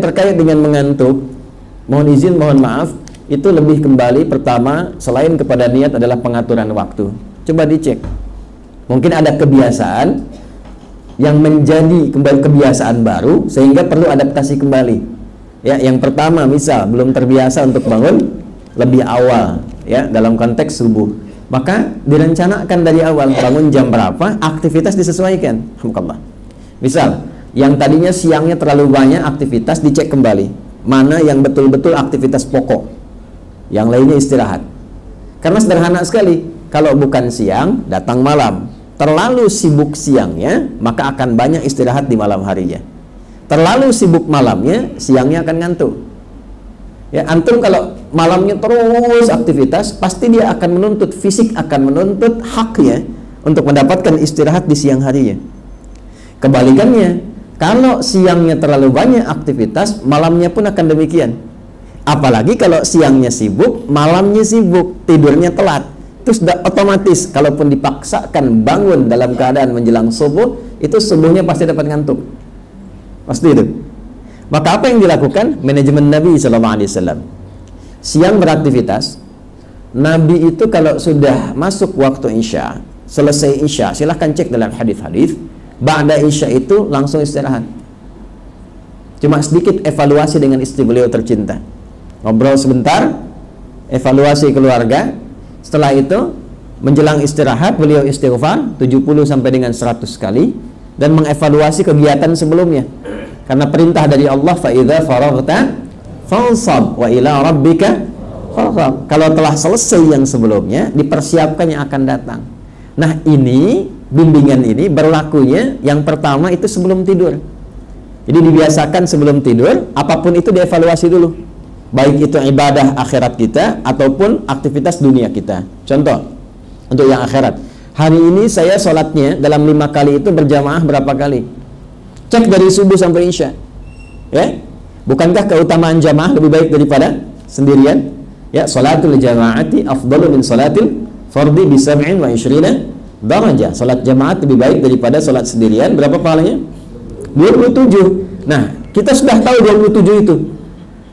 terkait dengan mengantuk, mohon izin, mohon maaf, itu lebih kembali pertama selain kepada niat adalah pengaturan waktu. Coba dicek. Mungkin ada kebiasaan yang menjadi kembali kebiasaan baru sehingga perlu adaptasi kembali. Ya, yang pertama misal belum terbiasa untuk bangun lebih awal ya dalam konteks subuh. Maka direncanakan dari awal bangun jam berapa, aktivitas disesuaikan. Alhamdulillah. Misal yang tadinya siangnya terlalu banyak aktivitas, dicek kembali mana yang betul-betul aktivitas pokok, yang lainnya istirahat. Karena sederhana sekali, kalau bukan siang datang malam. Terlalu sibuk siangnya maka akan banyak istirahat di malam harinya. Terlalu sibuk malamnya, siangnya akan ngantuk. Ya, antum kalau malamnya terus aktivitas, pasti dia akan menuntut, fisik akan menuntut haknya untuk mendapatkan istirahat di siang harinya. Kebalikannya, kalau siangnya terlalu banyak aktivitas, malamnya pun akan demikian. Apalagi kalau siangnya sibuk, malamnya sibuk, tidurnya telat. Itu sudah otomatis, kalaupun dipaksakan bangun dalam keadaan menjelang subuh, itu subuhnya pasti dapat ngantuk. Pasti itu. Maka apa yang dilakukan manajemen Nabi SAW? Siang beraktivitas. Nabi itu kalau sudah masuk waktu Isya, selesai Isya, silahkan cek dalam hadis-hadis. Ba'da Isya itu langsung istirahat. Cuma sedikit evaluasi dengan istri beliau tercinta. Ngobrol sebentar, evaluasi keluarga. Setelah itu menjelang istirahat beliau istighfar 70 sampai dengan 100 kali dan mengevaluasi kegiatan sebelumnya. Karena perintah dari Allah, fa idza faraghta fansab wa ila rabbika farghab. Kalau telah selesai yang sebelumnya, dipersiapkan yang akan datang. Nah, ini bimbingan ini berlakunya yang pertama itu sebelum tidur. Jadi dibiasakan sebelum tidur, apapun itu dievaluasi dulu. Baik itu ibadah akhirat kita ataupun aktivitas dunia kita. Contoh, untuk yang akhirat. Hari ini saya sholatnya dalam 5 kali itu berjamaah berapa kali? Cek dari subuh sampai Isya. Ya? Bukankah keutamaan jamaah lebih baik daripada sendirian? Ya, sholatul jamaati afdalu min sholatil fardi bi 27 darajah. Salat jamaat lebih baik daripada salat sendirian. Berapa pahalanya? 27. Nah, kita sudah tahu 27 itu.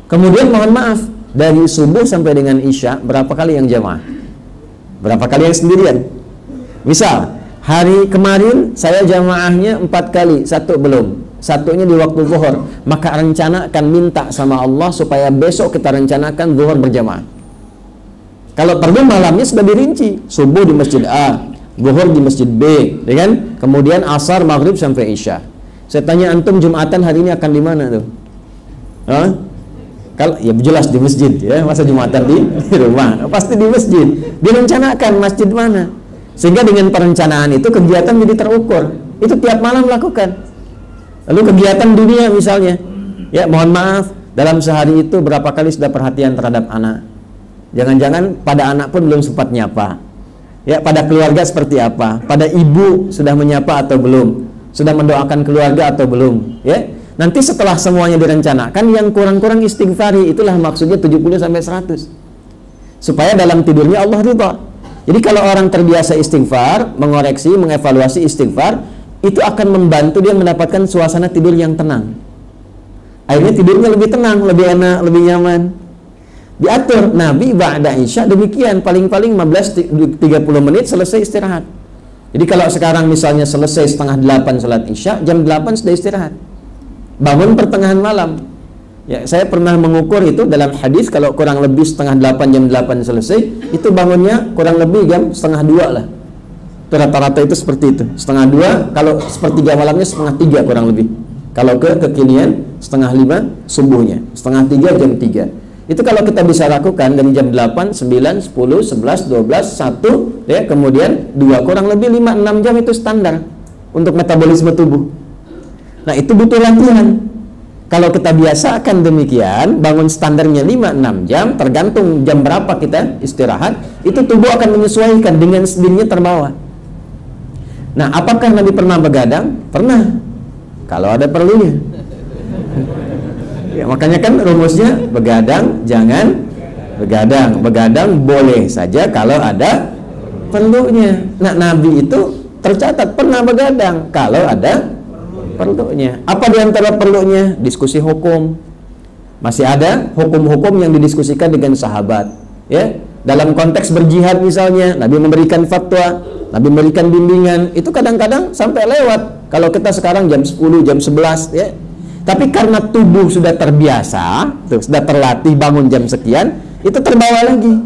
Kemudian mohon maaf, dari subuh sampai dengan Isya berapa kali yang jamaah? Berapa kali yang sendirian? Misal, hari kemarin saya jamaahnya 4 kali, 1 belum. Satunya di waktu zuhur. Maka rencanakan, minta sama Allah supaya besok kita rencanakan zuhur berjamaah. Kalau perlu malamnya sudah dirinci. Subuh di masjid A, zuhur di masjid B, ya kan? Kemudian asar, maghrib sampai Isya. Saya tanya antum Jumatan hari ini akan di mana tuh? Hah? Kalau ya jelas di masjid ya, masa Jumatan di rumah? Pasti di masjid. Direncanakan masjid mana? Sehingga dengan perencanaan itu kegiatan jadi terukur. Itu tiap malam lakukan. Lalu kegiatan dunia misalnya, ya mohon maaf, dalam sehari itu berapa kali sudah perhatian terhadap anak? Jangan-jangan pada anak pun belum sempat nyapa. Ya, pada keluarga seperti apa? Pada ibu sudah menyapa atau belum? Sudah mendoakan keluarga atau belum? Ya. Nanti setelah semuanya direncanakan, yang kurang-kurang istighfari, itulah maksudnya 70 sampai 100. Supaya dalam tidurnya Allah ridha. Jadi kalau orang terbiasa istighfar, mengoreksi, mengevaluasi istighfar, itu akan membantu dia mendapatkan suasana tidur yang tenang. Akhirnya tidurnya lebih tenang, lebih enak, lebih nyaman. Diatur Nabi ba'da Isya demikian, paling-paling 15-30 menit selesai istirahat. Jadi kalau sekarang misalnya selesai setengah 8 salat Isya, jam 8 sudah istirahat. Bangun pertengahan malam. Ya, saya pernah mengukur itu dalam hadis, kalau kurang lebih setengah 8, jam 8 selesai, itu bangunnya kurang lebih jam setengah 2 lah. Rata-rata itu seperti itu. Setengah 2, kalau sepertiga malamnya setengah 3 kurang lebih. Kalau kekinian setengah 5 subuhnya, setengah 3 jam 3. Itu kalau kita bisa lakukan dari jam 8, 9, 10, 11, 12, 1 ya, kemudian 2, kurang lebih 5, 6 jam itu standar untuk metabolisme tubuh. Nah, itu butuh latihan. Kalau kita biasakan demikian, bangun standarnya 5-6 jam, tergantung jam berapa kita istirahat, itu tubuh akan menyesuaikan dengan sendirinya terbawa. Nah, apakah Nabi pernah begadang? Pernah. Kalau ada perlunya. Ya, makanya kan rumusnya begadang jangan begadang. Begadang boleh saja kalau ada perlunya. Nah, Nabi itu tercatat pernah begadang kalau ada perlunya. Apa di antara perlunya? Diskusi hukum, Masih ada hukum-hukum yang didiskusikan dengan sahabat, ya. Dalam konteks berjihad misalnya, Nabi memberikan fatwa, Nabi memberikan bimbingan, itu kadang-kadang sampai lewat. Kalau kita sekarang jam 10, jam 11, ya. Tapi karena tubuh sudah terbiasa, sudah terlatih bangun jam sekian, itu terbawa lagi.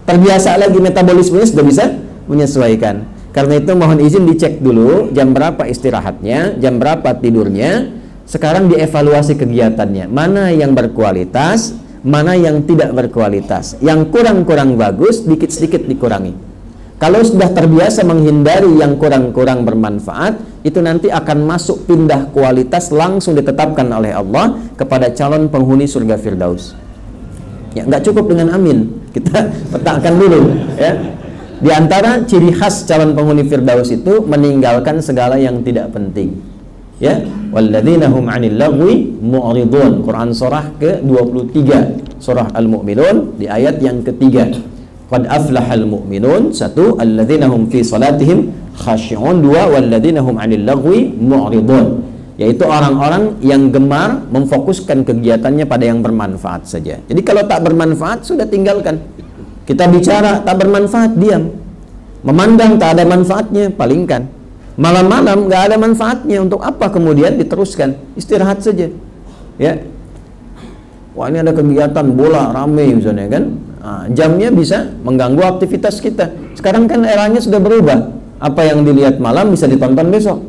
Terbiasa lagi, metabolismenya sudah bisa menyesuaikan. Karena itu mohon izin dicek dulu jam berapa istirahatnya, jam berapa tidurnya. Sekarang dievaluasi kegiatannya, mana yang berkualitas, mana yang tidak berkualitas. Yang kurang-kurang bagus, dikit-sedikit dikurangi. Kalau sudah terbiasa menghindari yang kurang-kurang bermanfaat, itu nanti akan masuk pindah kualitas, langsung ditetapkan oleh Allah kepada calon penghuni surga Firdaus. Ya, nggak cukup dengan amin, kita petakan dulu, ya. Di antara ciri khas calon penghuni Firdaus itu meninggalkan segala yang tidak penting. Ya, walladzina hum 'anil lagwi mu'ridun. Quran surah ke-23, surah Al-Mu'minun di ayat yang ketiga. Qad aflahal mu'minun, satu, alladzina hum fi salatihim khashi'un, dua, walladzina hum 'anil lagwi mu'ridun. Yaitu orang-orang yang gemar memfokuskan kegiatannya pada yang bermanfaat saja. Jadi kalau tak bermanfaat sudah tinggalkan. Kita bicara tak bermanfaat, diam. Memandang tak ada manfaatnya, palingkan. Malam-malam nggak ada manfaatnya, untuk apa kemudian diteruskan? Istirahat saja, ya. Wah, ini ada kegiatan bola rame misalnya kan, jamnya bisa mengganggu aktivitas kita. Sekarang kan eranya sudah berubah, apa yang dilihat malam bisa ditonton besok,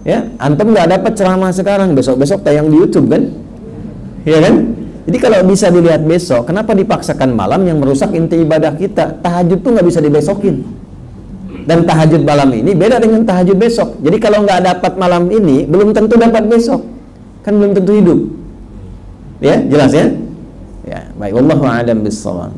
ya. Antum nggak dapat ceramah sekarang, besok-besok tayang di YouTube kan, ya kan. Jadi kalau bisa dilihat besok, kenapa dipaksakan malam yang merusak inti ibadah kita? Tahajud tuh nggak bisa dibesokin. Dan tahajud malam ini beda dengan tahajud besok. Jadi kalau nggak dapat malam ini, belum tentu dapat besok. Kan belum tentu hidup. Ya, jelas ya? Ya, baik. Wallahu a'lam bishshawab.